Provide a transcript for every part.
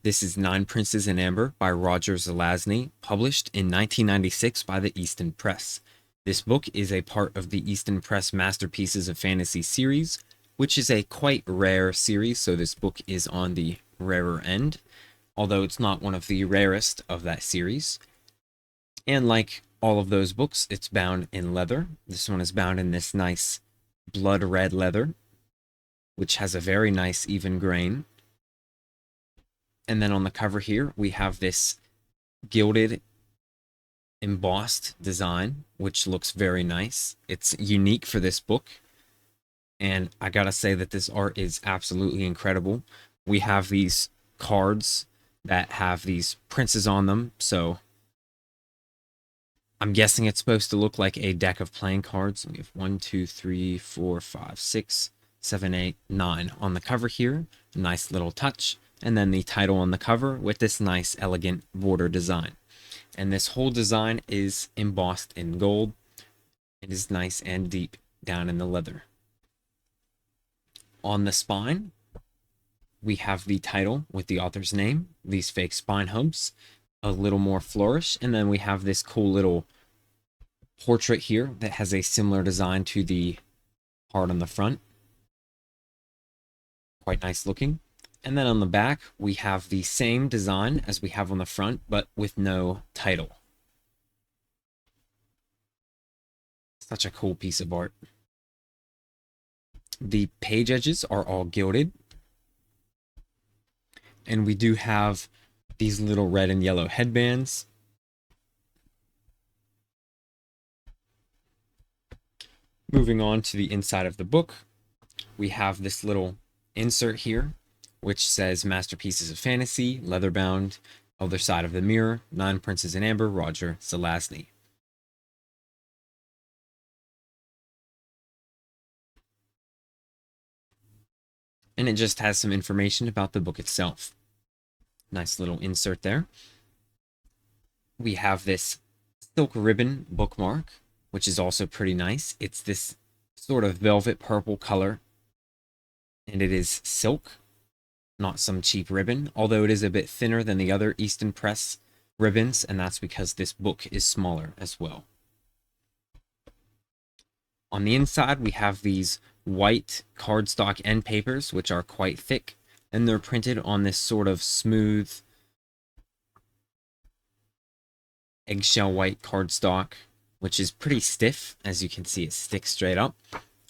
This is Nine Princes in Amber by Roger Zelazny, published in 1996 by the Easton Press. This book is a part of the Easton Press Masterpieces of Fantasy series, which is a quite rare series, so this book is on the rarer end, although it's not one of the rarest of that series. And like all of those books, it's bound in leather. This one is bound in this nice blood red leather, which has a very nice even grain. And then on the cover here, we have this gilded embossed design, which looks very nice. It's unique for this book. And I gotta say that this art is absolutely incredible. We have these cards that have these princes on them. So I'm guessing it's supposed to look like a deck of playing cards. We have 1, 2, 3, 4, 5, 6, 7, 8, 9 on the cover here. Nice little touch. And then the title on the cover with this nice elegant border design. And this whole design is embossed in gold. It is nice and deep down in the leather. On the spine, we have the title with the author's name, these fake spine hubs, a little more flourish, and then we have this cool little portrait here that has a similar design to the heart on the front. Quite nice looking. And then on the back, we have the same design as we have on the front, but with no title. Such a cool piece of art. The page edges are all gilded. And we do have these little red and yellow headbands. Moving on to the inside of the book, we have this little insert here, which says Masterpieces of Fantasy, Leatherbound, Other Side of the Mirror, Nine Princes in Amber, Roger Zelazny. And it just has some information about the book itself. Nice little insert there. We have this silk ribbon bookmark, which is also pretty nice. It's this sort of velvet purple color, and it is silk, not some cheap ribbon, although it is a bit thinner than the other Easton Press ribbons, and that's because this book is smaller as well. On the inside, we have these white cardstock end papers, which are quite thick, and they're printed on this sort of smooth eggshell white cardstock, which is pretty stiff. As you can see, it sticks straight up.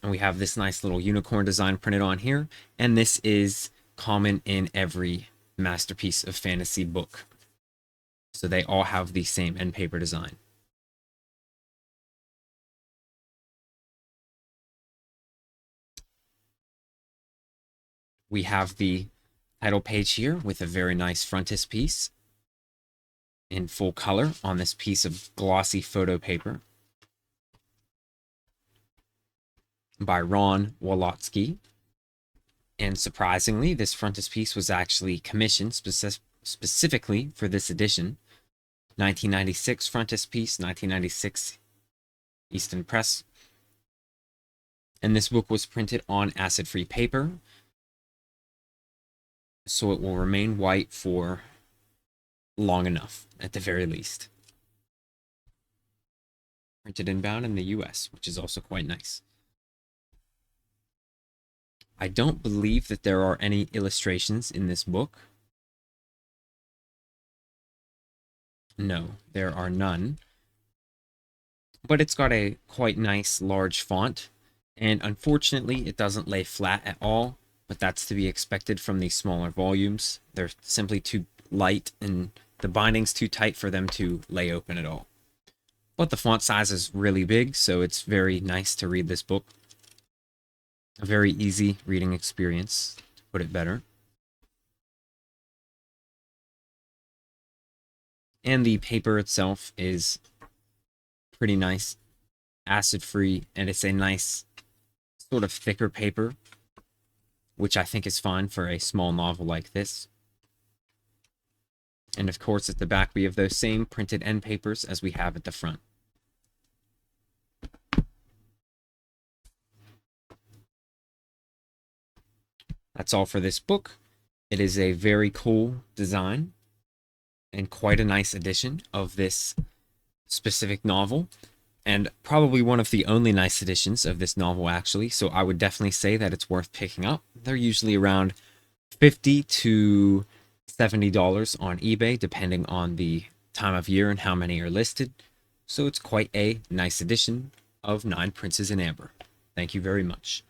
And we have this nice little unicorn design printed on here, and this is common in every Masterpiece of Fantasy book. So they all have the same end paper design. We have the title page here with a very nice frontispiece in full color on this piece of glossy photo paper by Ron Wolotsky. And surprisingly, this frontispiece was actually commissioned specifically for this edition. 1996 frontispiece, 1996 Easton Press. And this book was printed on acid-free paper, so it will remain white for long enough, at the very least. Printed and bound in the US, which is also quite nice. I don't believe that there are any illustrations in this book. No, there are none. But it's got a quite nice large font, and unfortunately it doesn't lay flat at all, but that's to be expected from these smaller volumes. They're simply too light and the binding's too tight for them to lay open at all. But the font size is really big, so it's very nice to read this book. A very easy reading experience, to put it better. And the paper itself is pretty nice, acid-free, and it's a nice sort of thicker paper, which I think is fine for a small novel like this. And of course, at the back, we have those same printed end papers as we have at the front. That's all for this book. It is a very cool design and quite a nice edition of this specific novel, and probably one of the only nice editions of this novel, actually. So I would definitely say that it's worth picking up. They're usually around $50 to $70 on eBay, depending on the time of year and how many are listed. So it's quite a nice edition of Nine Princes in Amber. Thank you very much.